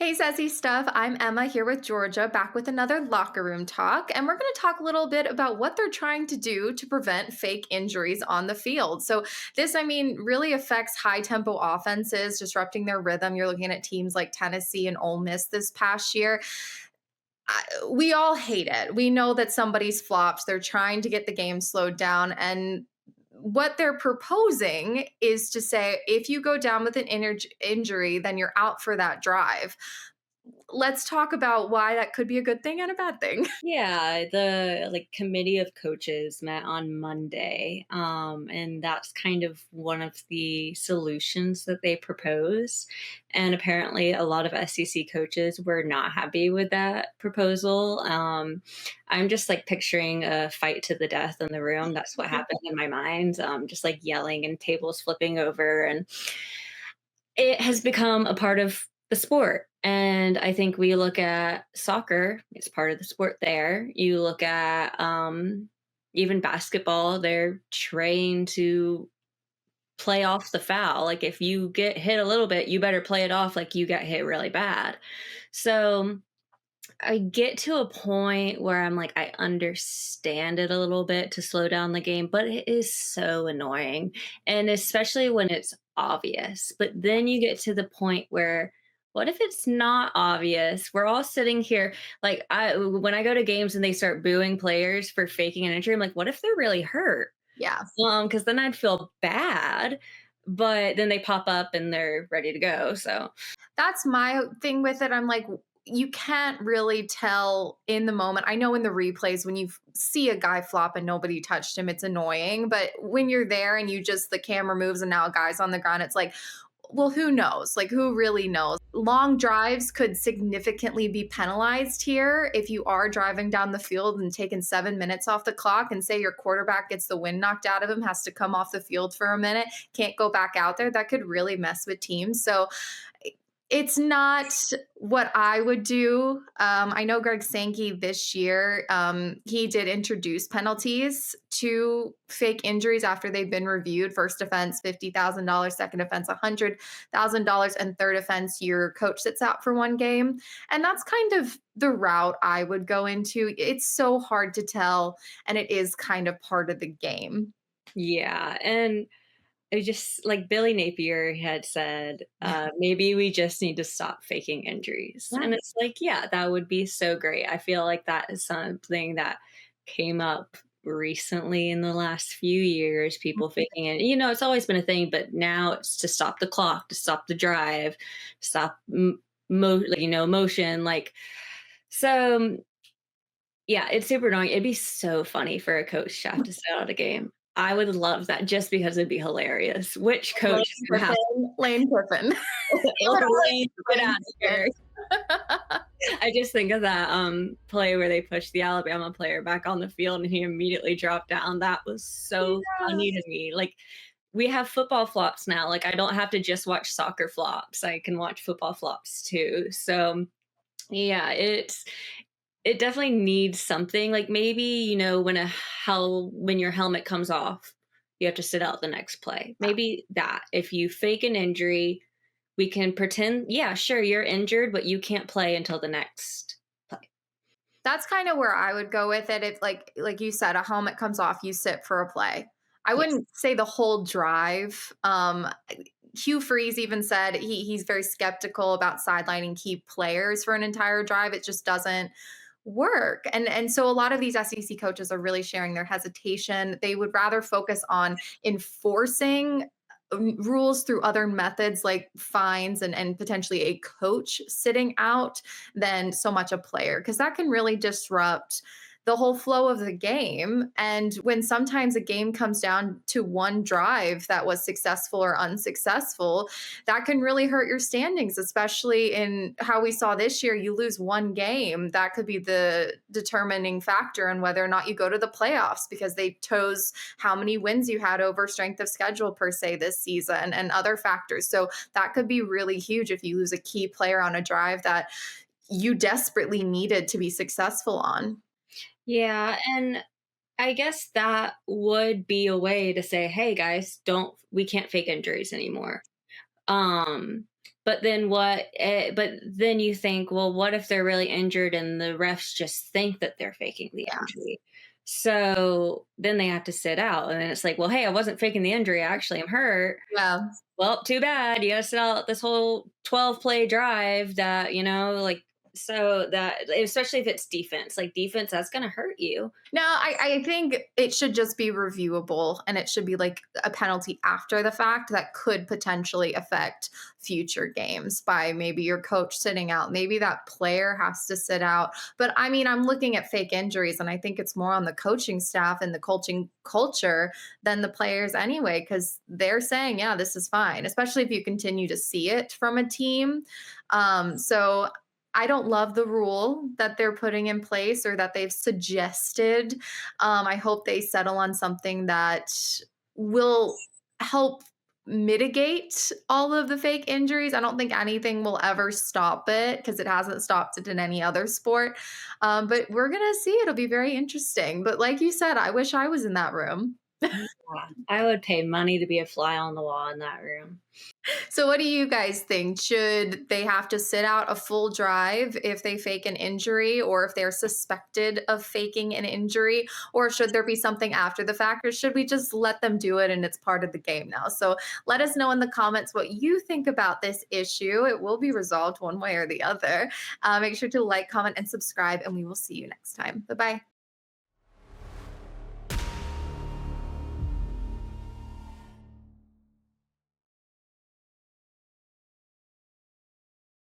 Hey, Sassy Stuff. I'm Emma here with Georgia, back with another locker room talk. And we're going to talk a little bit about what they're trying to do to prevent fake injuries on the field. So, this, really affects high tempo offenses, disrupting their rhythm. You're looking at teams like Tennessee and Ole Miss this past year. We all hate it. We know that somebody's flopped. They're trying to get the game slowed down. And what they're proposing is to say if you go down with an injury, then you're out for that drive. Let's talk about why that could be a good thing and a bad thing. Yeah, the committee of coaches met on Monday, and that's kind of one of the solutions that they proposed. And apparently, a lot of SEC coaches were not happy with that proposal. I'm just like picturing a fight to the death in the room. That's what happened in my mind. Just like yelling and tables flipping over, and it has become a part of the sport. And I think we look at soccer, it's part of the sport there. You look at even basketball, they're trained to play off the foul. Like if you get hit a little bit, you better play it off like you got hit really bad. So I get to a point where I'm like, I understand it a little bit to slow down the game, but it is so annoying. And especially when it's obvious. But then you get to the point where, what if it's not obvious? We're all sitting here like when I go to games and they start booing players for faking an injury, I'm like, what if they're really hurt? Yeah. Because then I'd feel bad. But then they pop up and they're ready to go. So That's my thing with it. I'm like, you can't really tell in the moment. I know in the replays when you see a guy flop and nobody touched him, it's annoying. But when you're there and the camera moves and now a guy's on the ground, it's like, well, who knows? Like, who really knows? Long drives could significantly be penalized here if you are driving down the field and taking 7 minutes off the clock, and say your quarterback gets the wind knocked out of him, has to come off the field for a minute, can't go back out there. That could really mess with teams. So it's not what I would do. I know Greg Sankey this year, he did introduce penalties to fake injuries after they've been reviewed. First offense, $50,000, second offense, $100,000, and third offense, your coach sits out for one game. And that's kind of the route I would go into. It's so hard to tell, and it is kind of part of the game. yeah. And I just like Billy Napier had said, maybe we just need to stop faking injuries. And Yes. it's like, yeah, that would be so great. I feel like that is something that came up recently in the last few years, people faking it. It's always been a thing, but now it's to stop the clock, to stop the drive, stop motion. So yeah, it's super annoying. It'd be so funny for a coach to have to sit out a game. I would love that just because it'd be hilarious. Which Lane coach is gonna have Kiffin. Lane Kiffin. Lane, get Lane out of here. Kiffin. I just think of that play where they pushed the Alabama player back on the field and he immediately dropped down. That was so funny to me. Like we have football flops now. Like I don't have to just watch soccer flops. I can watch football flops too. So yeah, it definitely needs something. Like maybe, when your helmet comes off, you have to sit out the next play. Maybe that if you fake an injury, we can pretend, yeah, sure, you're injured, but you can't play until the next play. That's kind of where I would go with it. If like you said, a helmet comes off, you sit for a play. I Yes. wouldn't say the whole drive. Hugh Freeze even said he's very skeptical about sidelining key players for an entire drive. It just doesn't work. And so a lot of these SEC coaches are really sharing their hesitation. They would rather focus on enforcing rules through other methods like fines and potentially a coach sitting out than so much a player, because that can really disrupt the whole flow of the game. And when sometimes a game comes down to one drive that was successful or unsuccessful, that can really hurt your standings, especially in how we saw this year. You lose one game, that could be the determining factor in whether or not you go to the playoffs, because they chose how many wins you had over strength of schedule per se this season and other factors. So that could be really huge if you lose a key player on a drive that you desperately needed to be successful on. Yeah, and I guess that would be a way to say, hey guys, don't we can't fake injuries anymore. Um But then but then you think, well, what if they're really injured and the refs just think that they're faking the Yeah. injury? So then they have to sit out. And then it's like, well, hey, I wasn't faking the injury. I actually am hurt. Yeah. Well, too bad. You gotta sit out this whole 12 play drive that, like, so that, especially if it's defense, like defense, that's gonna hurt you. No, I think it should just be reviewable and it should be like a penalty after the fact that could potentially affect future games by maybe your coach sitting out. Maybe that player has to sit out. But I mean, I'm looking at fake injuries and I think it's more on the coaching staff and the coaching culture than the players anyway, because they're saying, yeah, this is fine, especially if you continue to see it from a team. So I don't love the rule that they're putting in place or that they've suggested. I hope they settle on something that will help mitigate all of the fake injuries. I don't think anything will ever stop it because it hasn't stopped it in any other sport. But we're going to see. It'll be very interesting. But like you said, I wish I was in that room. Yeah, I would pay money to be a fly on the wall in that room. So, what do you guys think? Should they have to sit out a full drive if they fake an injury or if they're suspected of faking an injury? Or should there be something after the fact? Or should we just let them do it and it's part of the game now? So, let us know in the comments what you think about this issue. It will be resolved one way or the other. Make sure to like, comment, and subscribe, and we will see you next time. Bye bye.